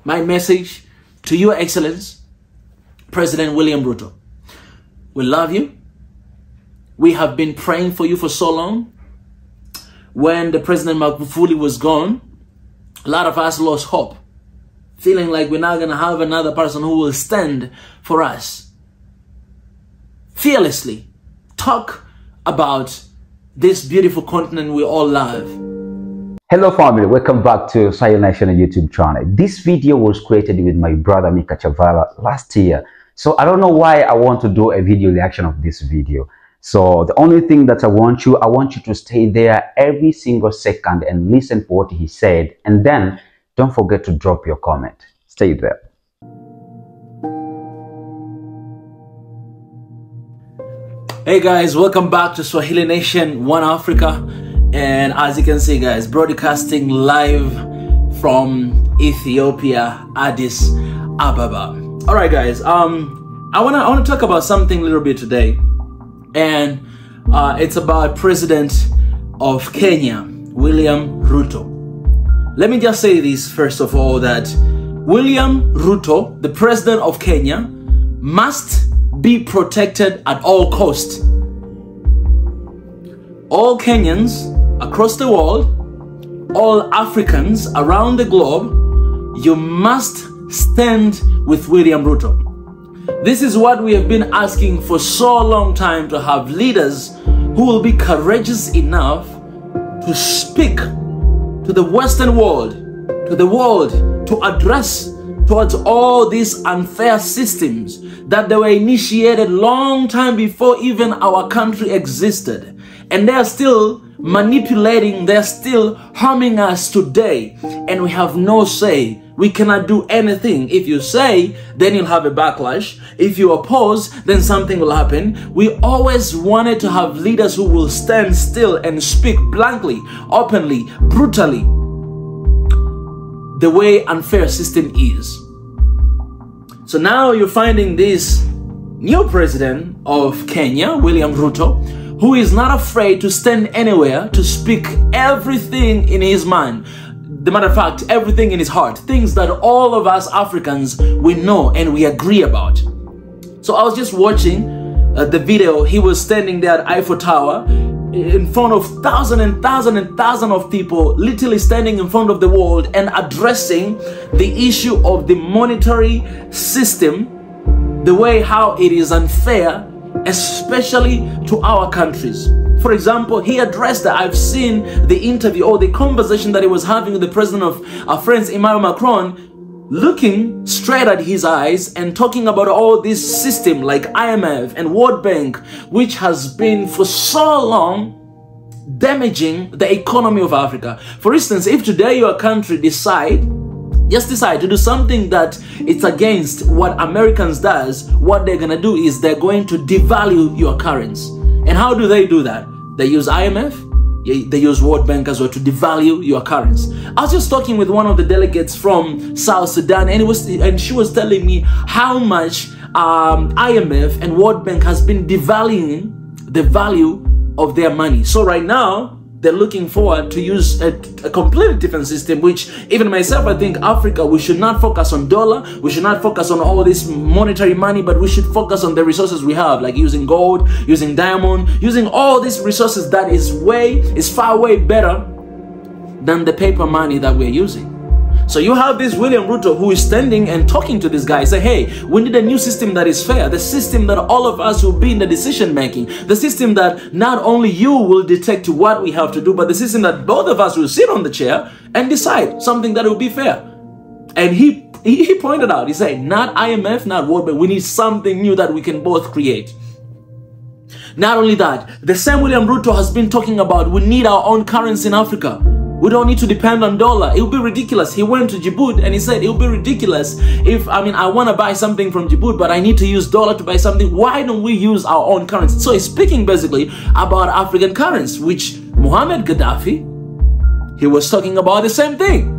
my message to Your Excellence, President William Ruto. We love you. We have been praying for you for so long. When the President Magufuli was gone, a lot of us lost hope, feeling like we're not going to have another person who will stand for us. Fearlessly talk about this beautiful continent we all love. Hello family, welcome back to SWAHILI National YouTube channel. This video was created with my brother MIKA CHAVALA last year. So I don't know why I want to do a video reaction of this video. So the only thing that I want you to stay there every single second and listen to what he said. And then don't forget to drop your comment. Stay there. Hey guys, welcome back to SWAHILI Nation, One Africa. And as you can see guys, broadcasting live from Ethiopia, Addis Ababa. All right guys, I want to talk about something a little bit today. And it's about President of Kenya, William Ruto. Let me just say this first of all, that William Ruto, the President of Kenya, must be protected at all costs. All Kenyans across the world, all Africans around the globe, you must stand with William Ruto. This is what we have been asking for so long time, to have leaders who will be courageous enough to speak to the Western world, to address towards all these unfair systems that they were initiated long time before even our country existed. And they are still manipulating, they're still harming us today. And we have no say. We cannot do anything. If you say, then you'll have a backlash. If you oppose, then something will happen. We always wanted to have leaders who will stand still and speak blankly, openly, brutally, the way unfair system is. So now you're finding this new president of Kenya, William Ruto, who is not afraid to stand anywhere to speak everything in his mind. The matter of fact, everything in his heart, things that all of us Africans, we know and we agree about. So I was just watching the video. He was standing there at Eiffel Tower in front of thousands and thousands and thousands of people, literally standing in front of the world and addressing the issue of the monetary system, the way how it is unfair, especially to our countries. For example, he addressed that. I've seen the interview or the conversation that he was having with the president of our friends, Emmanuel Macron, looking straight at his eyes and talking about all this system like IMF and World Bank, which has been for so long damaging the economy of Africa. For instance, if today your country decide to do something that it's against what Americans does, what they're gonna do is they're going to devalue your currency. And how do they do that? They use IMF, they use World Bank as well to devalue your currency. I was just talking with one of the delegates from South Sudan, and she was telling me how much IMF and World Bank has been devaluing the value of their money. So right now, they're looking forward to use a completely different system, which even myself, I think Africa, we should not focus on dollar, we should not focus on all this monetary money, but we should focus on the resources we have, like using gold, using diamond, using all these resources that is far way better than the paper money that we're using. So you have this William Ruto who is standing and talking to this guy, say, hey, we need a new system that is fair, the system that all of us will be in the decision making, the system that not only you will detect what we have to do, but the system that both of us will sit on the chair and decide something that will be fair. And he pointed out, he said, not IMF, not World Bank, we need something new that we can both create. Not only that, the same William Ruto has been talking about we need our own currency in Africa. We don't need to depend on dollar. It would be ridiculous. He went to Djibouti and he said it would be ridiculous if, I want to buy something from Djibouti, but I need to use dollar to buy something. Why don't we use our own currency? So he's speaking basically about African currency, which Muhammad Gaddafi, he was talking about the same thing.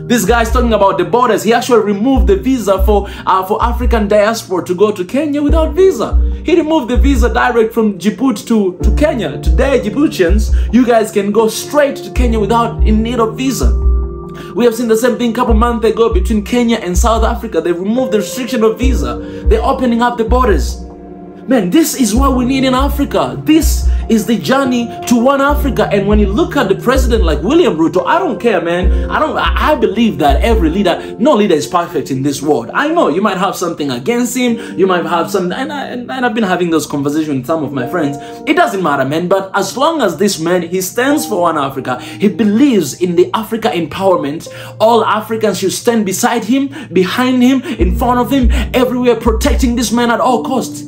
This guy's talking about the borders. He actually removed the visa for African diaspora to go to Kenya without visa. He removed the visa direct from Djibouti to Kenya. Today, Djiboutians, you guys can go straight to Kenya without in need of visa. We have seen the same thing a couple months ago between Kenya and South Africa. They removed the restriction of visa. They're opening up the borders. Man, this is what we need in Africa. This is the journey to one Africa. And when you look at the president like William Ruto, I don't care, man. I believe that every leader, no leader is perfect in this world. I know you might have something against him. You might have some, and I've been having those conversations with some of my friends. It doesn't matter, man. But as long as this man, he stands for one Africa, he believes in the Africa empowerment. All Africans should stand beside him, behind him, in front of him, everywhere, protecting this man at all costs.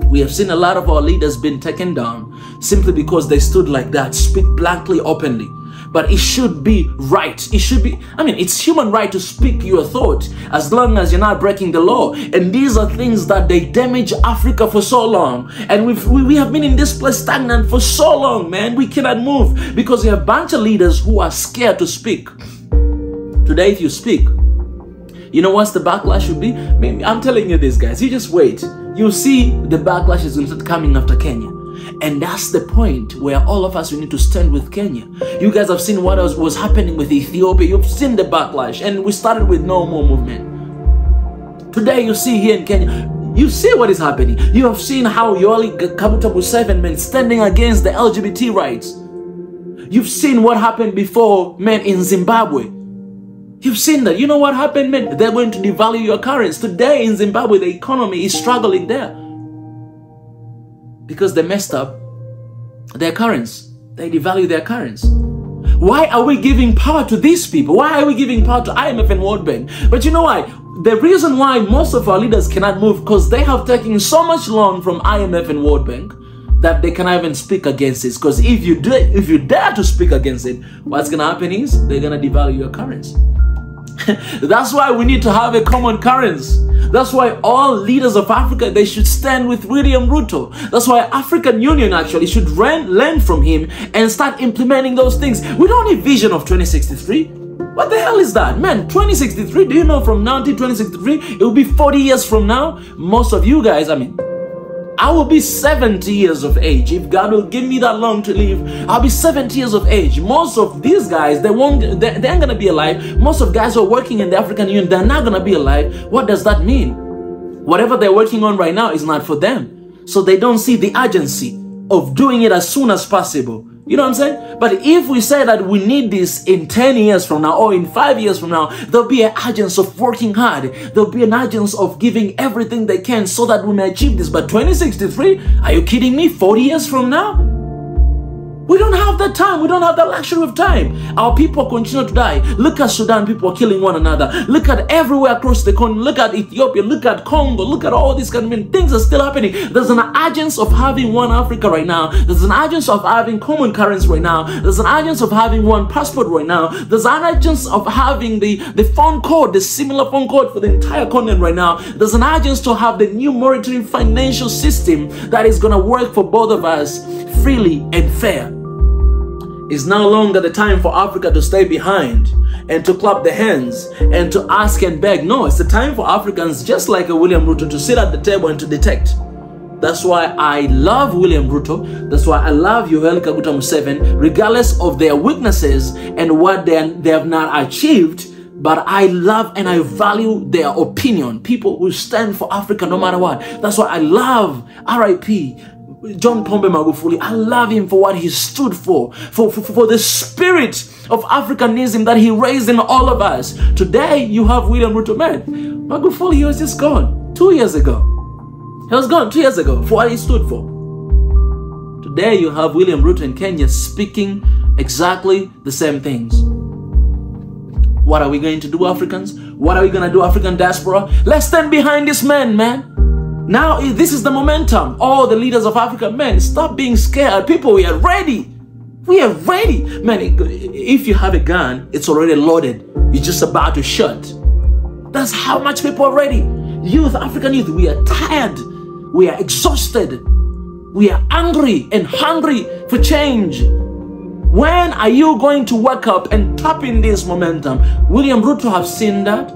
We have seen a lot of our leaders being taken down simply because they stood like that, speak blankly, openly. But it should be right. It should be, I mean, it's human right to speak your thought as long as you're not breaking the law. And these are things that they damage Africa for so long. And we have been in this place stagnant for so long, man. We cannot move because we have a bunch of leaders who are scared to speak. Today, if you speak, you know what's the backlash should be? Maybe, I'm telling you this, guys. You just wait. You see the backlash is going to start coming after Kenya. And that's the point where all of us, we need to stand with Kenya. You guys have seen what was happening with Ethiopia. You've seen the backlash. And we started with no more movement. Today, you see here in Kenya, you see what is happening. You have seen how Yoweri Kaguta Museveni, man, standing against the LGBT rights. You've seen what happened before, man, in Zimbabwe. You've seen that. You know what happened, man? They're going to devalue your currency. Today in Zimbabwe, the economy is struggling there because they messed up their currency. They devalue their currency. Why are we giving power to these people? Why are we giving power to IMF and World Bank? But you know why? The reason why most of our leaders cannot move because they have taken so much loan from IMF and World Bank that they cannot even speak against it. Because if you dare to speak against it, what's going to happen is they're going to devalue your currency. That's why we need to have a common currency. That's why all leaders of Africa, they should stand with William Ruto. That's why African Union actually should learn from him and start implementing those things. We don't need vision of 2063. What the hell is that? Man, 2063, do you know from now to 2063, it will be 40 years from now? Most of you guys, I mean, I will be 70 years of age. If God will give me that long to live, I'll be 70 years of age. Most of these guys, they ain't gonna be alive. Most of guys who are working in the African Union, they're not gonna be alive. What does that mean? Whatever they're working on right now is not for them. So they don't see the urgency of doing it as soon as possible. You know what I'm saying? But if we say that we need this in 10 years from now or in 5 years from now, there'll be an urgency of working hard. There'll be an urgency of giving everything they can so that we may achieve this. But 2063, are you kidding me? 40 years from now? We don't have that time. We don't have that luxury of time. Our people continue to die. Look at Sudan, people are killing one another. Look at everywhere across the continent. Look at Ethiopia. Look at Congo. Look at all these kind of things are still happening. There's an urgency of having one Africa right now. There's an urgency of having common currency right now. There's an urgency of having one passport right now. There's an urgency of having the phone code, the similar phone code for the entire continent right now. There's an urgency to have the new monetary financial system that is going to work for both of us freely and fair. It's no longer the time for Africa to stay behind and to clap their hands and to ask and beg. No, it's the time for Africans just like a William Ruto to sit at the table and to detect. That's why I love William Ruto. That's why I love Yoweri Kaguta Museveni, regardless of their weaknesses and what they have not achieved. But I love and I value their opinion. People who stand for Africa no matter what. That's why I love R.I.P. John Pombe Magufuli. I love him for what he stood for the spirit of Africanism that he raised in all of us. Today, you have William Ruto. Man, Magufuli, he was just gone 2 years ago. He was gone 2 years ago for what he stood for. Today, you have William Ruto in Kenya speaking exactly the same things. What are we going to do, Africans? What are we going to do, African diaspora? Let's stand behind this man, man. Now, this is the momentum. All the leaders of Africa, man, stop being scared. People, we are ready. We are ready. Man, if you have a gun, it's already loaded. You're just about to shoot. That's how much people are ready. Youth, African youth, we are tired. We are exhausted. We are angry and hungry for change. When are you going to wake up and tap in this momentum? William Ruto has seen that.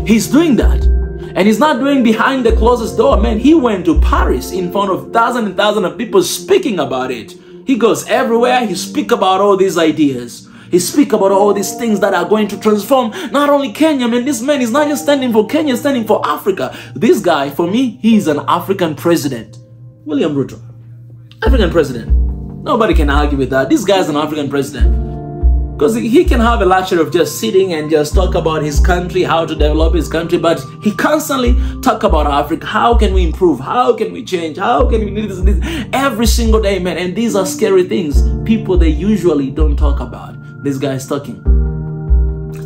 He's doing that. And he's not doing behind the closest door. Man, he went to Paris in front of thousands and thousands of people speaking about it. He goes everywhere. He speaks about all these ideas. He speaks about all these things that are going to transform not only Kenya, man. This man is not just standing for Kenya, he's standing for Africa. This guy, for me, he's an African president. William Ruto, African president. Nobody can argue with that. This guy's an African president. Because he can have a luxury of just sitting and just talk about his country, how to develop his country, but he constantly talk about Africa. How can we improve? How can we change? How can we do this and this? Every single day, man. And these are scary things. People, they usually don't talk about. This guy is talking.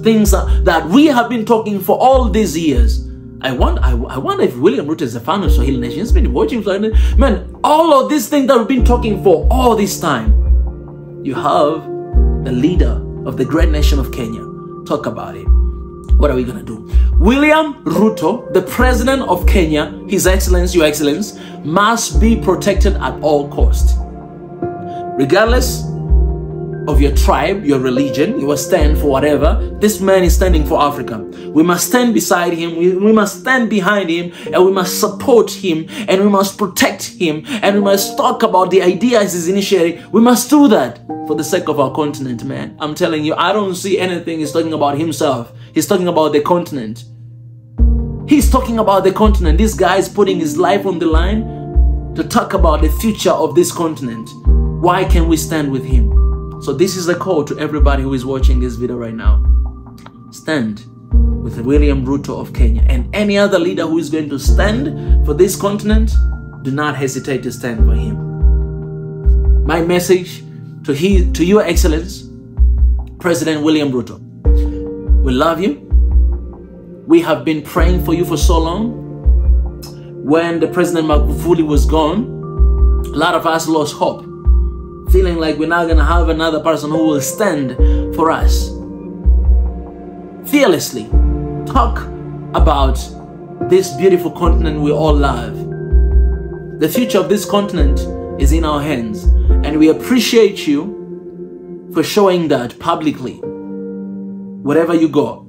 Things that we have been talking for all these years. I wonder if William Ruto is a fan of Swahili Nation. He's been watching Swahili Nation. Man, all of these things that we've been talking for all this time. You have the leader of the great nation of Kenya. Talk about it. What are we gonna do? William Ruto, the president of Kenya, His Excellency, Your Excellence, must be protected at all costs. Regardless of your tribe, your religion, your stand for whatever, this man is standing for Africa. We must stand beside him, we must stand behind him, and we must support him, and we must protect him, and we must talk about the ideas he's initiating. We must do that for the sake of our continent, man. I'm telling you, I don't see anything he's talking about himself. He's talking about the continent. He's talking about the continent. This guy is putting his life on the line to talk about the future of this continent. Why can't we stand with him? So this is a call to everybody who is watching this video right now. Stand with William Ruto of Kenya, and any other leader who is going to stand for this continent, do not hesitate to stand for him. My message to Your Excellence, President William Ruto. We love you. We have been praying for you for so long. When the President Magufuli was gone, a lot of us lost hope, feeling like we're not going to have another person who will stand for us. Fearlessly talk about this beautiful continent we all love. The future of this continent is in our hands, and we appreciate you for showing that publicly wherever you go,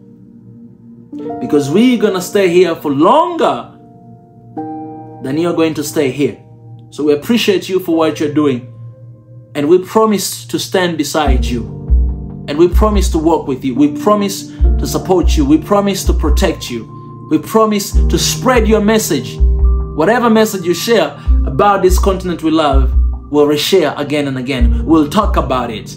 because we're gonna stay here for longer than you're going to stay here. So we appreciate you for what you're doing, and we promise to stand beside you, and we promise to work with you. We promise to support you. We promise to protect you. We promise to spread your message. Whatever message you share about this continent we love, we'll reshare again and again. We'll talk about it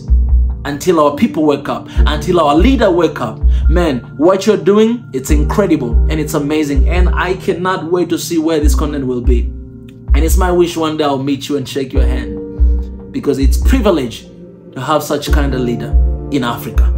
until our people wake up, until our leader wake up. Man, what you're doing, it's incredible and it's amazing, and I cannot wait to see where this continent will be. And it's my wish one day I'll meet you and shake your hand, because it's a privilege to have such kind of leader in Africa.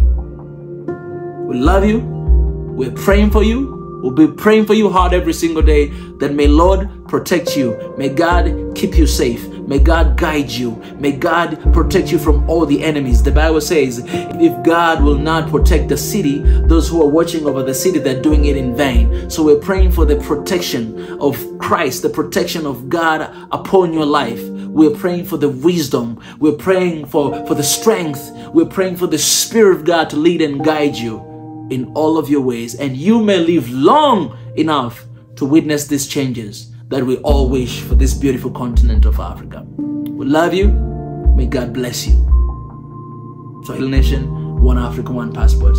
We love you. We're praying for you. We'll be praying for you hard every single day, that may Lord protect you. May God keep you safe. May God guide you. May God protect you from all the enemies. The Bible says, if God will not protect the city, those who are watching over the city, they're doing it in vain. So we're praying for the protection of Christ, the protection of God upon your life. We're praying for the wisdom. We're praying for the strength. We're praying for the Spirit of God to lead and guide you in all of your ways, and you may live long enough to witness these changes that we all wish for this beautiful continent of Africa. We love you. May God bless you. Swahili Nation, one Africa, one passport.